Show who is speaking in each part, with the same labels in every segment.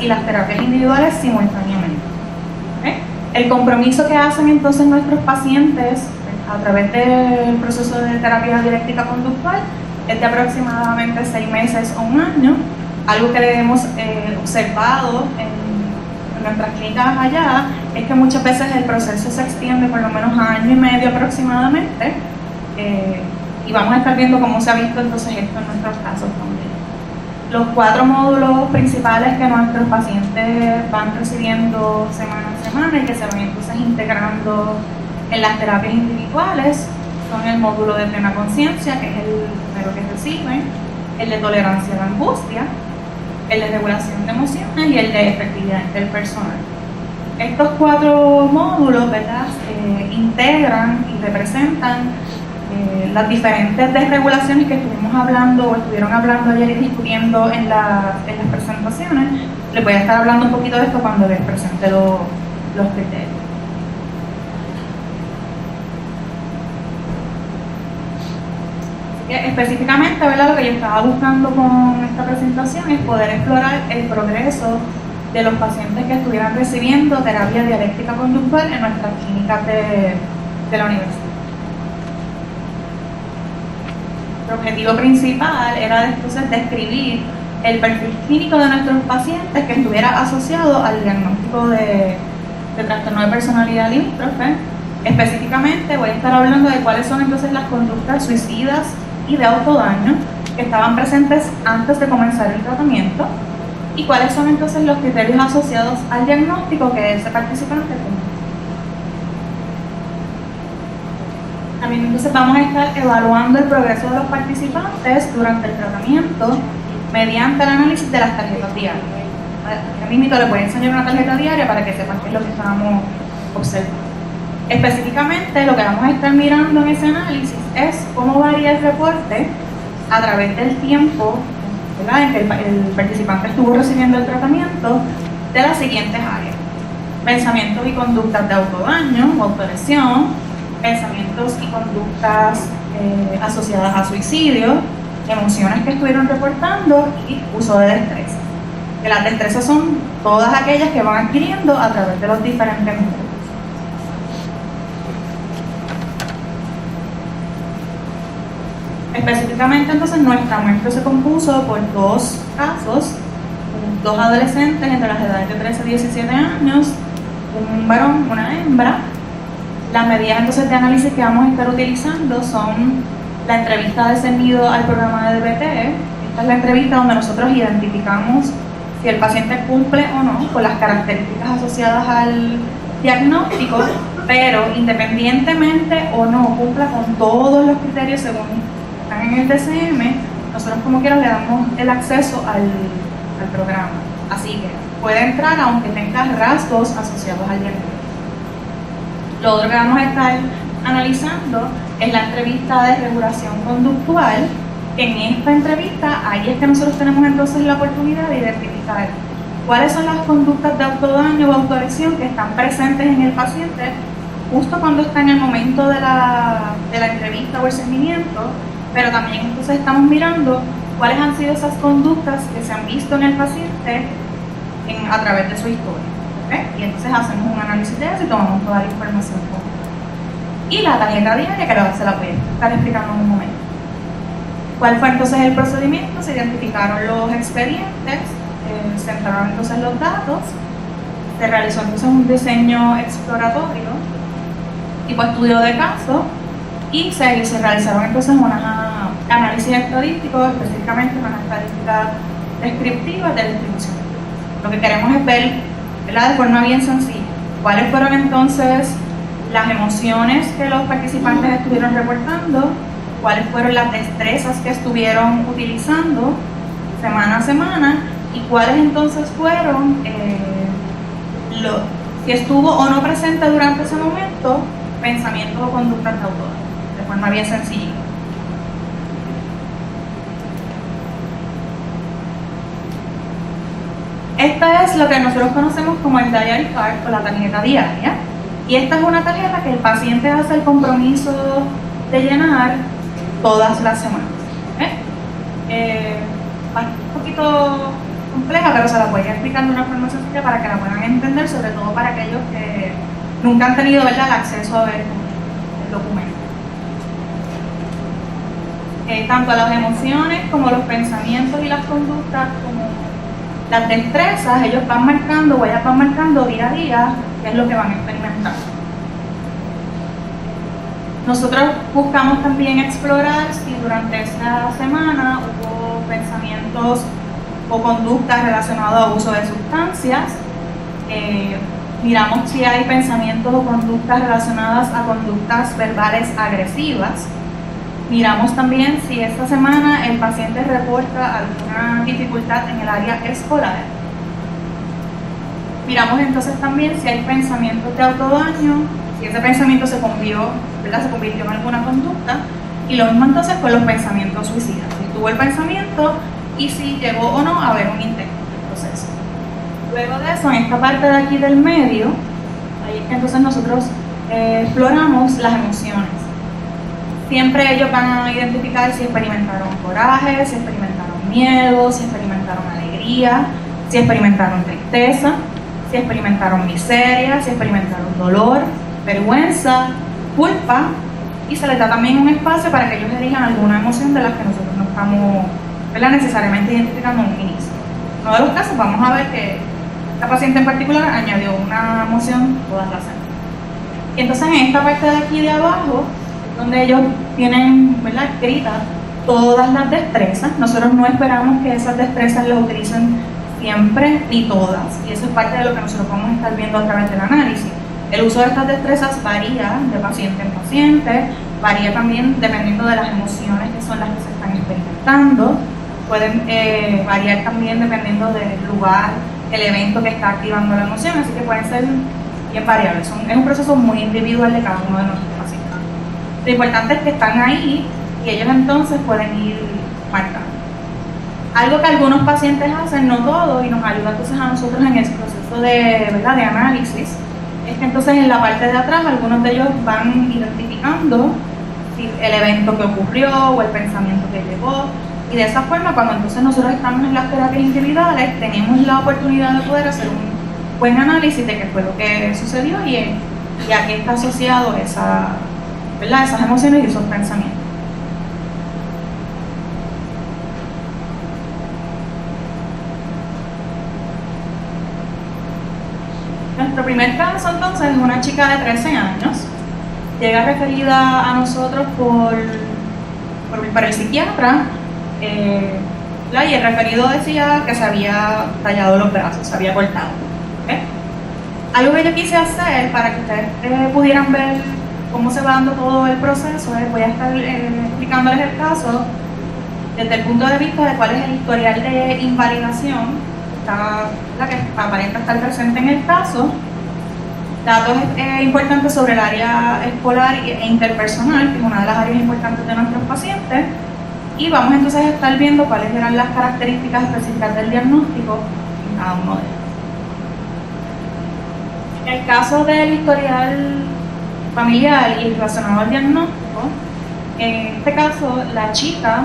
Speaker 1: y las terapias individuales simultáneamente. ¿Okay? El compromiso que hacen entonces nuestros pacientes a través del proceso de terapia dialéctica conductual es de aproximadamente 6 meses o 1 año, algo que hemos observado en nuestras clínicas allá es que muchas veces el proceso se extiende por lo menos 1 año y medio aproximadamente, y vamos a estar viendo cómo se ha visto entonces esto en nuestros casos también. Los 4 módulos principales que nuestros pacientes van recibiendo semana a semana y que se van entonces integrando en las terapias individuales son el módulo de plena conciencia, que es el primero que reciben, el de tolerancia a la angustia, el de regulación de emociones y el de efectividad interpersonal. Estos 4 módulos, ¿verdad?, integran y representan las diferentes desregulaciones que estuvimos hablando o estuvieron hablando ayer y discutiendo en las presentaciones. Les voy a estar hablando un poquito de esto cuando les presente los criterios. Específicamente, ¿verdad?, lo que yo estaba buscando con esta presentación es poder explorar el progreso de los pacientes que estuvieran recibiendo terapia dialéctica conductual en nuestras clínicas de la universidad. El objetivo principal era entonces describir el perfil clínico de nuestros pacientes que estuviera asociado al diagnóstico de trastorno de personalidad limítrofe. Específicamente voy a estar hablando de cuáles son entonces las conductas suicidas y de autodaño que estaban presentes antes de comenzar el tratamiento y cuáles son entonces los criterios asociados al diagnóstico que ese participante tiene. También entonces vamos a estar evaluando el progreso de los participantes durante el tratamiento mediante el análisis de las tarjetas diarias. Aquí mismo les voy a enseñar una tarjeta diaria para que sepan qué es lo que estábamos observando. Específicamente lo que vamos a estar mirando en ese análisis es cómo varía el reporte a través del tiempo, ¿verdad?, en que el participante estuvo recibiendo el tratamiento de las siguientes áreas: pensamientos y conductas de autodaño o autolesión, pensamientos y conductas asociadas a suicidio, emociones que estuvieron reportando y uso de destrezas. Que las destrezas son todas aquellas que van adquiriendo a través de los diferentes métodos. Específicamente entonces nuestra muestra se compuso por 2 casos, 2 adolescentes entre las edades de 13 y 17 años, un varón, una hembra. Las medidas entonces de análisis que vamos a estar utilizando son la entrevista de sentido al programa de DBT. Esta es la entrevista donde nosotros identificamos si el paciente cumple o no con las características asociadas al diagnóstico, pero independientemente o no cumpla con todos los criterios según están en el DCM, nosotros como quiera le damos el acceso al programa. Así que puede entrar aunque tenga rasgos asociados al diagnóstico. Lo otro que vamos a estar analizando es la entrevista de regulación conductual. En esta entrevista, ahí es que nosotros tenemos entonces la oportunidad de identificar cuáles son las conductas de autodaño o autolesión que están presentes en el paciente justo cuando está en el momento de la entrevista o el seguimiento, pero también entonces estamos mirando cuáles han sido esas conductas que se han visto en el paciente a través de su historia. ¿Okay? Y entonces hacemos un análisis de eso y tomamos toda la información. Y la tarjeta diaria, que se la voy a estar explicando en un momento. ¿Cuál fue entonces el procedimiento? Se identificaron los expedientes, se entraron entonces los datos, se realizó entonces un diseño exploratorio, tipo estudio de caso, y se realizaron entonces unos análisis estadísticos, específicamente unas estadísticas descriptivas de la distribución. Lo que queremos es ver, ¿verdad?, de forma bien sencilla, cuáles fueron entonces las emociones que los participantes estuvieron reportando, cuáles fueron las destrezas que estuvieron utilizando semana a semana y cuáles entonces fueron, si estuvo o no presente durante ese momento, pensamientos o conductas de autodaño, de forma bien sencilla. Esta es lo que nosotros conocemos como el diary card o la tarjeta diaria, y esta es una tarjeta que el paciente hace el compromiso de llenar todas las semanas. Un poquito compleja, pero se la voy a explicar de una forma sencilla para que la puedan entender, sobre todo para aquellos que nunca han tenido, ¿verdad?, el acceso a ver el documento. Tanto las emociones como los pensamientos y las conductas como las destrezas, ellos van marcando, o ellas van marcando día a día qué es lo que van a experimentar. Nosotros buscamos también explorar si durante esta semana hubo pensamientos o conductas relacionadas a uso de sustancias. Miramos si hay pensamientos o conductas relacionadas a conductas verbales agresivas. Miramos también si esta semana el paciente reporta alguna dificultad en el área escolar. Miramos entonces también si hay pensamientos de autodaño, si ese pensamiento se convirtió en alguna conducta, y lo mismo entonces con los pensamientos suicidas, si tuvo el pensamiento y si llegó o no a haber un intento del proceso. Luego de eso, en esta parte de aquí del medio, ahí es que entonces nosotros exploramos las emociones. Siempre ellos van a identificar si experimentaron coraje, si experimentaron miedo, si experimentaron alegría, si experimentaron tristeza, si experimentaron miseria, si experimentaron dolor, vergüenza, culpa, y se les da también un espacio para que ellos elijan alguna emoción de las que nosotros no estamos, ¿verdad?, necesariamente identificando en un inicio. En uno de los casos vamos a ver que esta paciente en particular añadió una emoción todas las semanas. Y entonces en esta parte de aquí de abajo, donde ellos tienen, ¿verdad?, escritas todas las destrezas, nosotros no esperamos que esas destrezas las utilicen siempre ni todas, y eso es parte de lo que nosotros vamos a estar viendo a través del análisis. El uso de estas destrezas varía de paciente en paciente, varía también dependiendo de las emociones que son las que se están experimentando, pueden variar también dependiendo del lugar, el evento que está activando la emoción, así que pueden ser bien variables. Es un proceso muy individual de cada uno de nuestros pacientes. Lo importante es que están ahí y ellos entonces pueden ir marcando. Algo que algunos pacientes hacen, no todos, y nos ayuda entonces a nosotros en ese proceso de, ¿verdad?, de análisis, es que entonces en la parte de atrás algunos de ellos van identificando el evento que ocurrió o el pensamiento que llegó, y de esa forma cuando entonces nosotros estamos en las terapias individuales tenemos la oportunidad de poder hacer un buen análisis de qué fue lo que sucedió y a qué está asociado esas emociones y esos pensamientos. Nuestro primer caso entonces es una chica de 13 años, llega referida a nosotros por el psiquiatra, y el referido decía que se había tallado los brazos, se había cortado. ¿Okay? Algo que yo quise hacer para que ustedes pudieran ver cómo se va dando todo el proceso, voy a estar explicándoles el caso desde el punto de vista de cuál es el historial de invalidación, la que aparenta estar presente en el caso, datos importantes sobre el área escolar e interpersonal, que es una de las áreas importantes de nuestros pacientes, y vamos entonces a estar viendo cuáles eran las características específicas del diagnóstico en cada uno de ellos. En el caso del historial familiar y relacionado al diagnóstico, en este caso la chica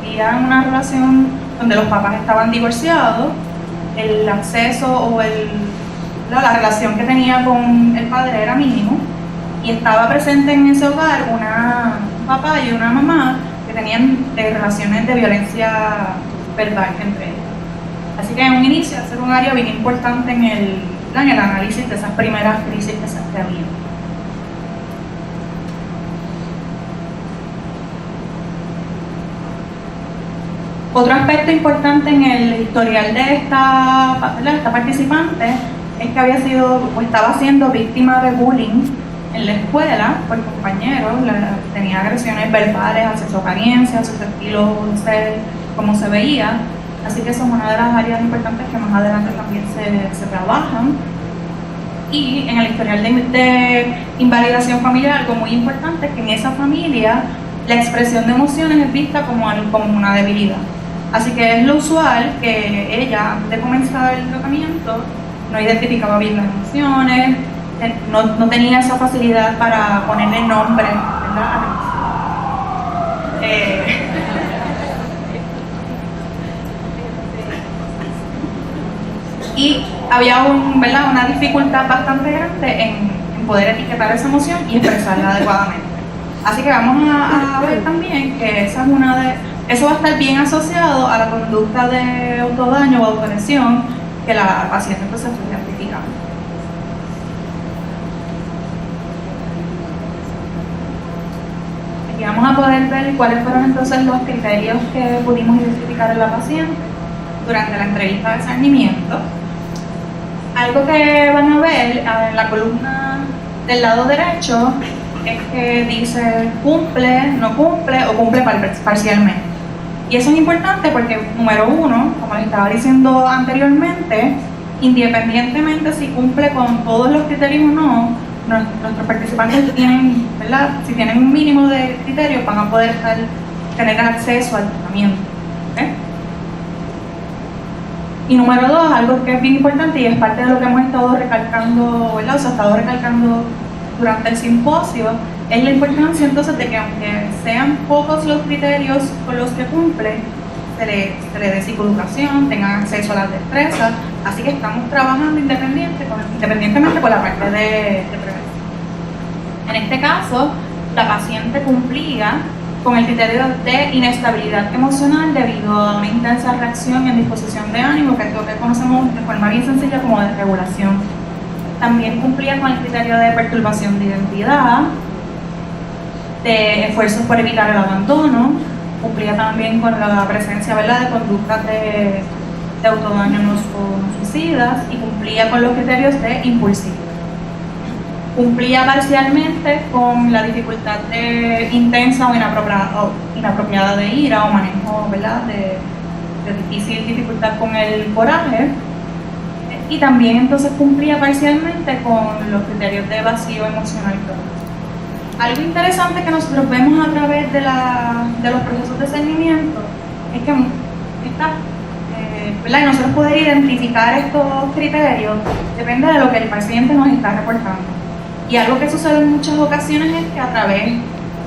Speaker 1: vivía en una relación donde los papás estaban divorciados, el acceso o la relación que tenía con el padre era mínimo, y estaba presente en ese hogar un papá y una mamá que tenían relaciones de violencia verbal entre ellos. Así que en un inicio hacer un área bien importante en el análisis de esas primeras crisis que había. Otro aspecto importante en el historial de esta participante es que había sido o estaba siendo víctima de bullying en la escuela por compañeros, tenía agresiones verbales hacia su apariencia, hacia su estilo de ser, cómo se veía, así que eso es una de las áreas importantes que más adelante también se trabajan. Y en el historial de invalidación familiar, algo muy importante es que en esa familia la expresión de emociones es vista como una debilidad. Así que es lo usual que ella, antes de comenzar el tratamiento, no identificaba bien las emociones, no tenía esa facilidad para ponerle nombre, ¿verdad? Y había una dificultad bastante grande en poder etiquetar esa emoción y expresarla adecuadamente. Así que vamos a ver también que eso va a estar bien asociado a la conducta de autodaño o autolesión que la paciente entonces fue identificando. Aquí vamos a poder ver cuáles fueron entonces los criterios que pudimos identificar en la paciente durante la entrevista de cernimiento. Algo que van a ver en la columna del lado derecho es que dice cumple, no cumple o cumple parcialmente. Y eso es importante porque, número uno, como les estaba diciendo anteriormente, independientemente si cumple con todos los criterios o no, nuestros participantes tienen, ¿verdad? Si tienen un mínimo de criterios, van a poder tener acceso al tratamiento. ¿Okay? Y número dos, algo que es bien importante y es parte de lo que hemos estado recalcando, ¿verdad? O sea, estado recalcando durante el simposio, es la importancia entonces de que aunque sean pocos los criterios con los que cumple, se le dé psicoeducación, tengan acceso a las destrezas, así que estamos trabajando independientemente con la parte de prevención. En este caso, la paciente cumplía con el criterio de inestabilidad emocional debido a una intensa reacción en disposición de ánimo, que es lo que conocemos de forma bien sencilla como desregulación. También cumplía con el criterio de perturbación de identidad, de esfuerzos por evitar el abandono, cumplía también con la presencia, ¿verdad?, de conductas de autodaño no suicidas y cumplía con los criterios de impulsividad. Cumplía parcialmente con la dificultad de intensa o inapropiada de ira o manejo, ¿verdad?, de difícil dificultad con el coraje. Y también entonces cumplía parcialmente con los criterios de vacío emocional crónico. Algo interesante que nosotros vemos a través de los procesos de cernimiento es que ¿verdad? Y nosotros poder identificar estos criterios depende de lo que el paciente nos está reportando. Y algo que sucede en muchas ocasiones es que a través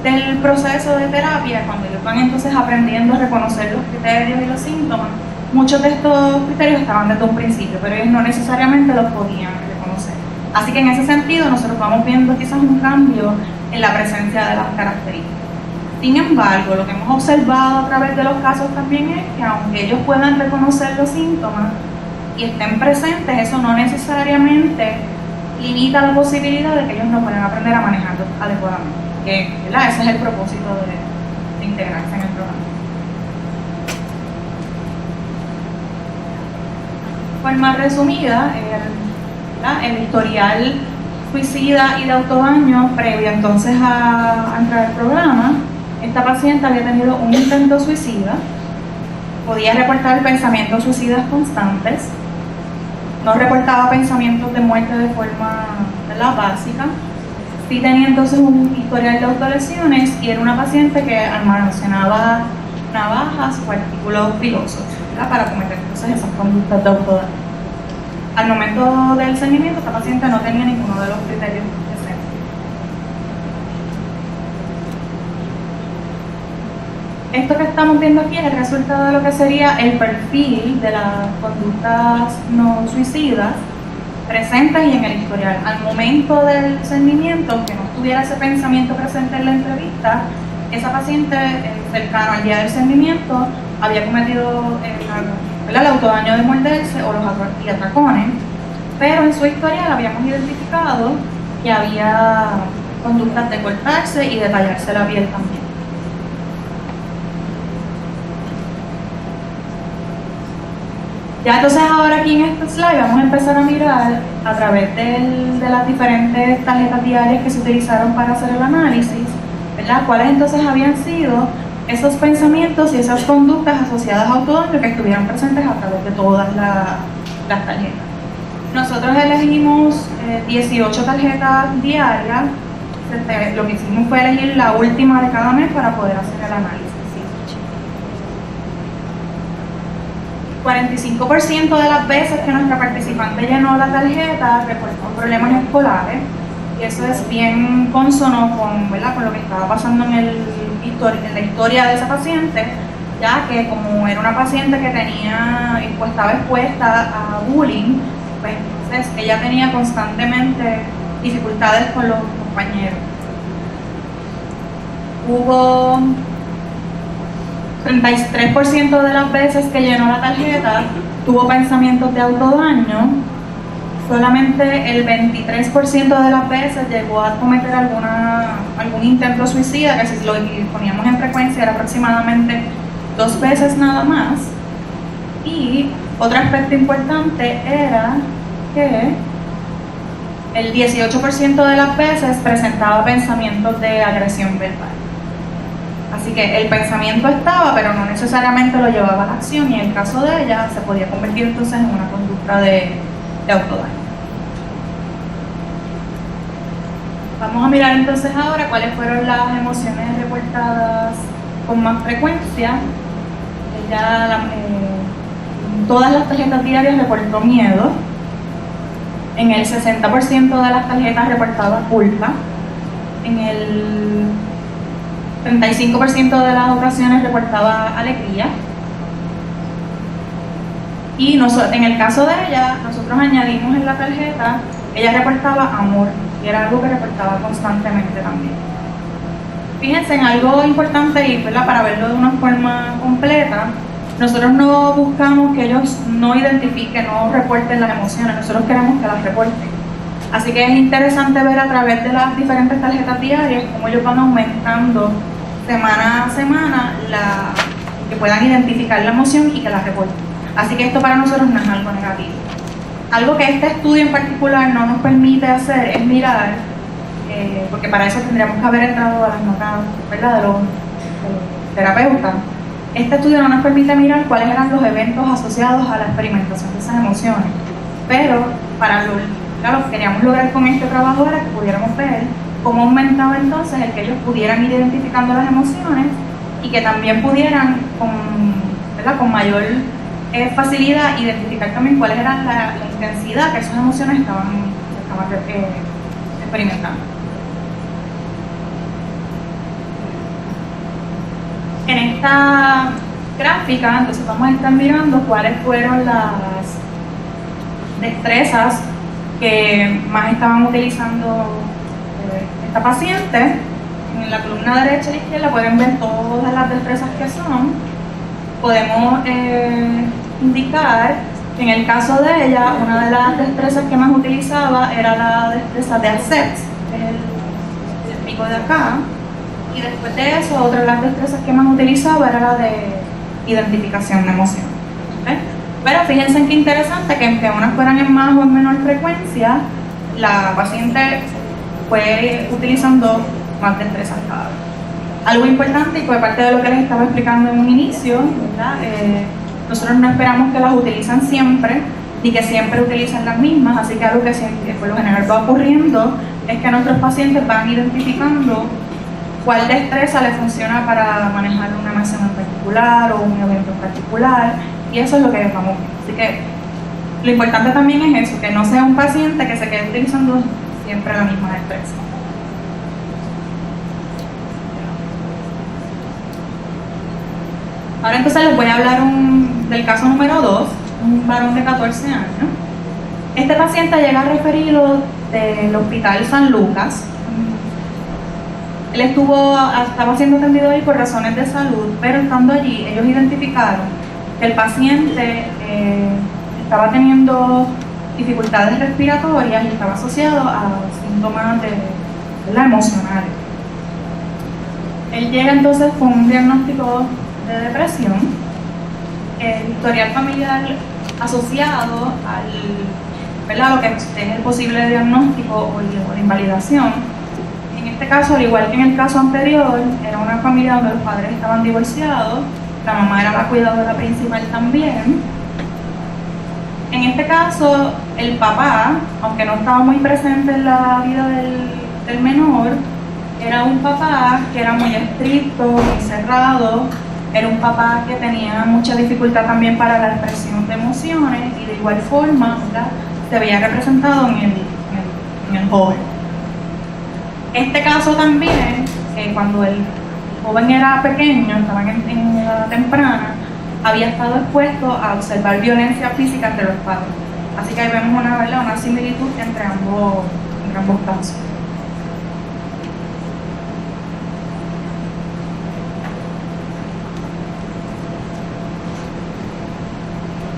Speaker 1: del proceso de terapia, cuando ellos van entonces aprendiendo a reconocer los criterios y los síntomas, muchos de estos criterios estaban desde un principio, pero ellos no necesariamente los podían reconocer. Así que en ese sentido nosotros vamos viendo quizás un cambio en la presencia de las características. Sin embargo, lo que hemos observado a través de los casos también es que aunque ellos puedan reconocer los síntomas y estén presentes, eso no necesariamente limita la posibilidad de que ellos no puedan aprender a manejarlos adecuadamente. Que, ¿verdad? Ese es el propósito de integrarse en el programa. De forma resumida, el historial suicida y de autodaño previo entonces a entrar al programa, esta paciente había tenido un intento suicida, podía reportar pensamientos suicidas constantes, no reportaba pensamientos de muerte de forma, ¿verdad?, básica, sí tenía entonces un historial de autolesiones y era una paciente que almacenaba navajas o artículos filosos, ¿verdad?, para cometer entonces esas conductas de autodaño. Al momento del seguimiento, esta paciente no tenía ninguno de los criterios presentes. Esto que estamos viendo aquí es el resultado de lo que sería el perfil de las conductas no suicidas presentes y en el historial. Al momento del seguimiento, aunque no tuviera ese pensamiento presente en la entrevista, esa paciente cercano al día del seguimiento había cometido el autodaño de morderse o los atracones, pero en su historial habíamos identificado que había conductas de cortarse y de tallarse la piel también. Ya entonces ahora aquí en este slide vamos a empezar a mirar a través de las diferentes tarjetas diarias que se utilizaron para hacer el análisis, ¿verdad?, cuáles entonces habían sido esos pensamientos y esas conductas asociadas a autodaño que estuvieron presentes a través de todas las tarjetas. Nosotros elegimos 18 tarjetas diarias. Lo que hicimos fue elegir la última de cada mes para poder hacer el análisis. 45% de las veces que nuestra participante llenó la tarjeta reportó problemas escolares, y eso es bien consono con lo que estaba pasando en la historia de esa paciente, ya que como era una paciente que estaba expuesta a bullying, pues entonces ella tenía constantemente dificultades con los compañeros. Hubo 33% de las veces que llenó la tarjeta tuvo pensamientos de autodaño. Solamente el 23% de las veces llegó a cometer algún intento suicida, que si lo poníamos en frecuencia era aproximadamente 2 veces nada más. Y otro aspecto importante era que el 18% de las veces presentaba pensamientos de agresión verbal. Así que el pensamiento estaba, pero no necesariamente lo llevaba a la acción, y en el caso de ella se podía convertir entonces en una conducta de autodaño. Vamos a mirar entonces ahora cuáles fueron las emociones reportadas con más frecuencia. Todas las tarjetas diarias reportó miedo. En el 60% de las tarjetas reportaba culpa. En el 35% de las ocasiones reportaba alegría. Y en el caso de ella, nosotros añadimos en la tarjeta, ella reportaba amor, y era algo que reportaba constantemente también. Fíjense en algo importante, y para verlo de una forma completa, nosotros no buscamos que ellos no identifiquen, no reporten las emociones, nosotros queremos que las reporten. Así que es interesante ver a través de las diferentes tarjetas diarias cómo ellos van aumentando semana a semana, que puedan identificar la emoción y que la reporten. Así que esto para nosotros no es algo negativo. Algo que este estudio en particular no nos permite hacer es mirar, porque para eso tendríamos que haber entrado a las notas, ¿verdad?, de los terapeutas. Este estudio no nos permite mirar cuáles eran los eventos asociados a la experimentación de esas emociones, pero para lo que queríamos lograr con este trabajo era que pudiéramos ver cómo aumentaba entonces el que ellos pudieran ir identificando las emociones y que también pudieran con mayor facilidad identificar también cuál era la intensidad que esas emociones estaban experimentando. En esta gráfica, entonces vamos a estar mirando cuáles fueron las destrezas que más estaban utilizando esta paciente. En la columna derecha y izquierda pueden ver todas las destrezas que son. Podemos indicar que en el caso de ella, una de las destrezas que más utilizaba era la destreza de accept, que es el pico de acá. Y después de eso, otra de las destrezas que más utilizaba era la de identificación de emoción. ¿Okay? Pero fíjense en qué interesante que aunque unas fueran en más o en menor frecuencia, la paciente fue utilizando más destrezas cada vez. Algo importante, y fue parte de lo que les estaba explicando en un inicio, ¿verdad? Nosotros no esperamos que las utilicen siempre, ni que siempre utilicen las mismas, así que algo que por lo general va ocurriendo es que nuestros pacientes van identificando cuál destreza le funciona para manejar una emoción en particular o un evento en particular, y eso es lo que vamos viendo. Así que lo importante también es eso, que no sea un paciente que se quede utilizando siempre la misma destreza. Ahora entonces les voy a hablar del caso número 2, un varón de 14 años. Este paciente llega referido del Hospital San Lucas. Él estaba siendo atendido ahí por razones de salud, pero estando allí ellos identificaron que el paciente estaba teniendo dificultades respiratorias y estaba asociado a síntomas emocionales. Él llega entonces con un diagnóstico de depresión, el historial familiar asociado a lo que es el posible diagnóstico o la invalidación. En este caso, al igual que en el caso anterior, era una familia donde los padres estaban divorciados, la mamá era la cuidadora principal también. En este caso, el papá, aunque no estaba muy presente en la vida del menor, era un papá que era muy estricto, muy cerrado, era un papá que tenía mucha dificultad también para la expresión de emociones y de igual forma, ¿verdad?, se veía representado en el joven. Este caso también, cuando joven era pequeño, estaba en edad temprana, había estado expuesto a observar violencia física entre los padres. Así que ahí vemos una similitud entre ambos casos.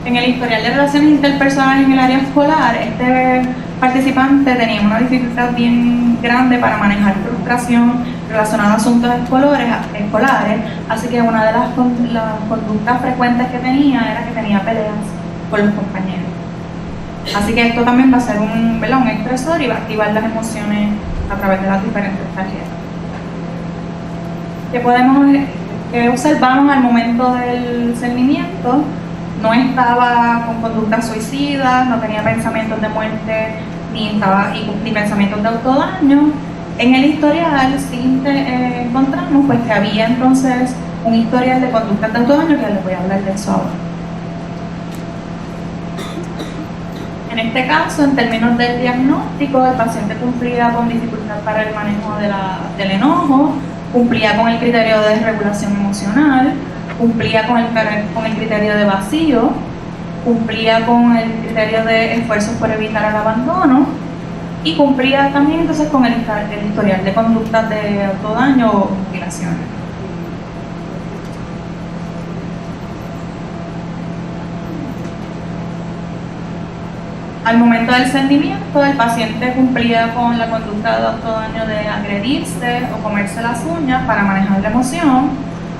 Speaker 1: En el historial de relaciones interpersonales en el área escolar, este participante tenía una dificultad bien grande para manejar frustración relacionada a asuntos escolares, así que una de las conductas frecuentes que tenía era que tenía peleas con los compañeros. Así que esto también va a ser un estresor y va a activar las emociones a través de las diferentes tarjetas. ¿Qué observamos al momento del cernimiento? No estaba con conductas suicidas, no tenía pensamientos de muerte ni pensamientos de autodaño. En el historial sí encontramos pues, que había entonces un historial de conductas de autodaño, que les voy a hablar de eso ahora. En este caso, en términos del diagnóstico, el paciente cumplía con dificultad para el manejo del enojo, cumplía con el criterio de desregulación emocional, cumplía con el criterio de vacío, cumplía con el criterio de esfuerzos por evitar el abandono y cumplía también entonces con el historial de conductas de autodaño o mutilaciones. Al momento del cernimiento, el paciente cumplía con la conducta de autodaño de agredirse o comerse las uñas para manejar la emoción,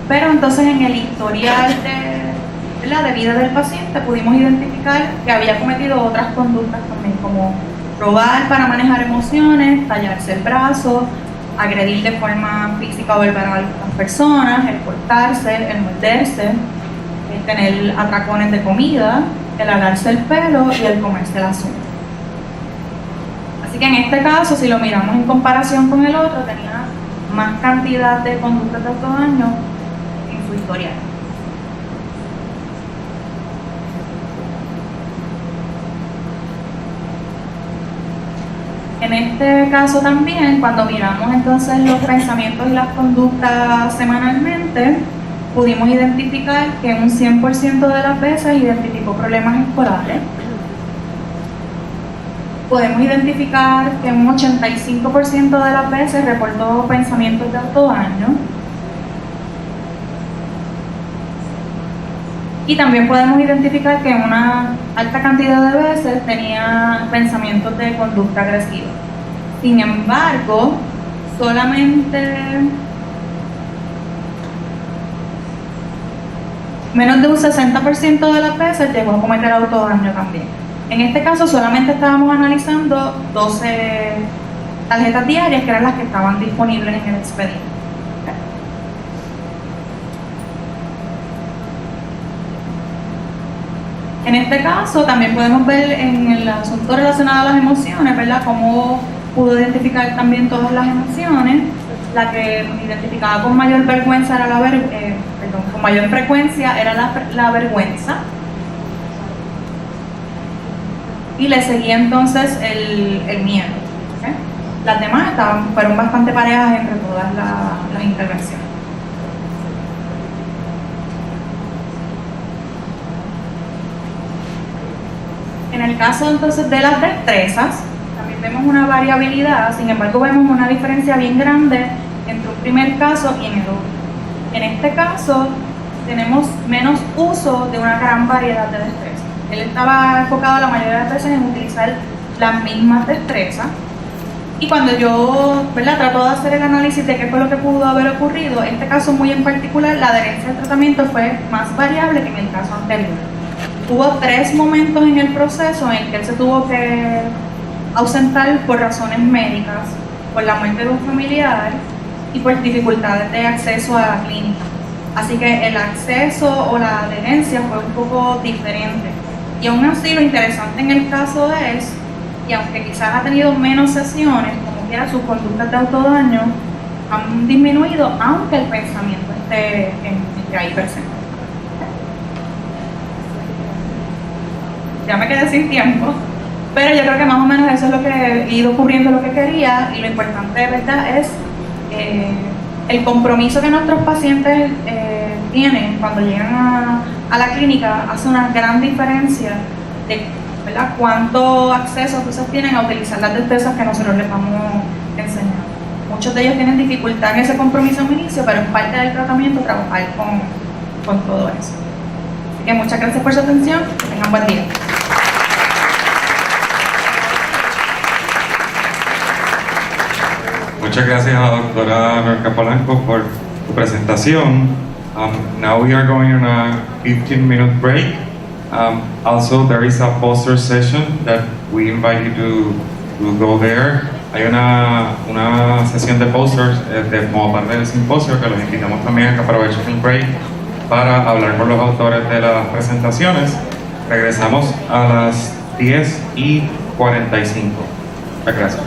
Speaker 1: pero entonces en el historial de vida del paciente pudimos identificar que había cometido otras conductas también, como robar para manejar emociones, tallarse el brazo, agredir de forma física o verbal a otras personas, el cortarse, el morderse, el tener atracones de comida, el alarse el pelo y el comerse las uñas. Así que en este caso, si lo miramos en comparación con el otro, tenía más cantidad de conductas de autodaño en su historial. En este caso también, cuando miramos entonces los pensamientos y las conductas semanalmente, pudimos identificar que en un 100% de las veces identificó problemas escolares. Podemos identificar que en un 85% de las veces reportó pensamientos de autodaño. Y también podemos identificar que en una alta cantidad de veces tenía pensamientos de conducta agresiva. Sin embargo, solamente menos de un 60% de las veces llegó a cometer autodaño también. En este caso solamente estábamos analizando 12 tarjetas diarias, que eran las que estaban disponibles en el expediente. En este caso también podemos ver en el asunto relacionado a las emociones, ¿verdad?, cómo pudo identificar también todas las emociones. La que identificaba con mayor vergüenza era con mayor frecuencia era la vergüenza. Y le seguía entonces el miedo. ¿Okay? Las demás fueron bastante parejas entre todas las intervenciones. En el caso entonces de las destrezas, también vemos una variabilidad, sin embargo vemos una diferencia bien grande entre un primer caso y en el otro. En este caso tenemos menos uso de una gran variedad de destrezas. Él estaba enfocado la mayoría de las veces en utilizar las mismas destrezas, y cuando yo trato de hacer el análisis de qué fue lo que pudo haber ocurrido, en este caso muy en particular la adherencia al tratamiento fue más variable que en el caso anterior. Hubo 3 momentos en el proceso en el que él se tuvo que ausentar por razones médicas, por la muerte de un familiar y por dificultades de acceso a la clínica. Así que el acceso o la adherencia fue un poco diferente. Y aún así lo interesante en el caso es, y aunque quizás ha tenido menos sesiones, como quiera sus conductas de autodaño han disminuido, aunque el pensamiento esté ahí presente. Ya me quedé sin tiempo, pero yo creo que más o menos eso es lo que ha ido cubriendo lo que quería, y lo importante de verdad es El compromiso que nuestros pacientes tienen cuando llegan a la clínica hace una gran diferencia de, ¿verdad?, cuánto acceso entonces tienen a utilizar las destrezas que nosotros les vamos enseñando. Muchos de ellos tienen dificultad en ese compromiso en inicio, pero es parte del tratamiento trabajar con todo eso. Así que muchas gracias por su atención, que tengan buen día.
Speaker 2: Muchas gracias a la doctora Norca Polanco por tu presentación. Now we are going on a 15-minute break. Also, there is a poster session that we invite you to go there. Hay una sesión de posters como parte del simposio que los invitamos también a que aprovechen el break para hablar con los autores de las presentaciones. Regresamos a las 10:45. Muchas gracias.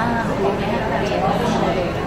Speaker 3: Ah, ok, está bien.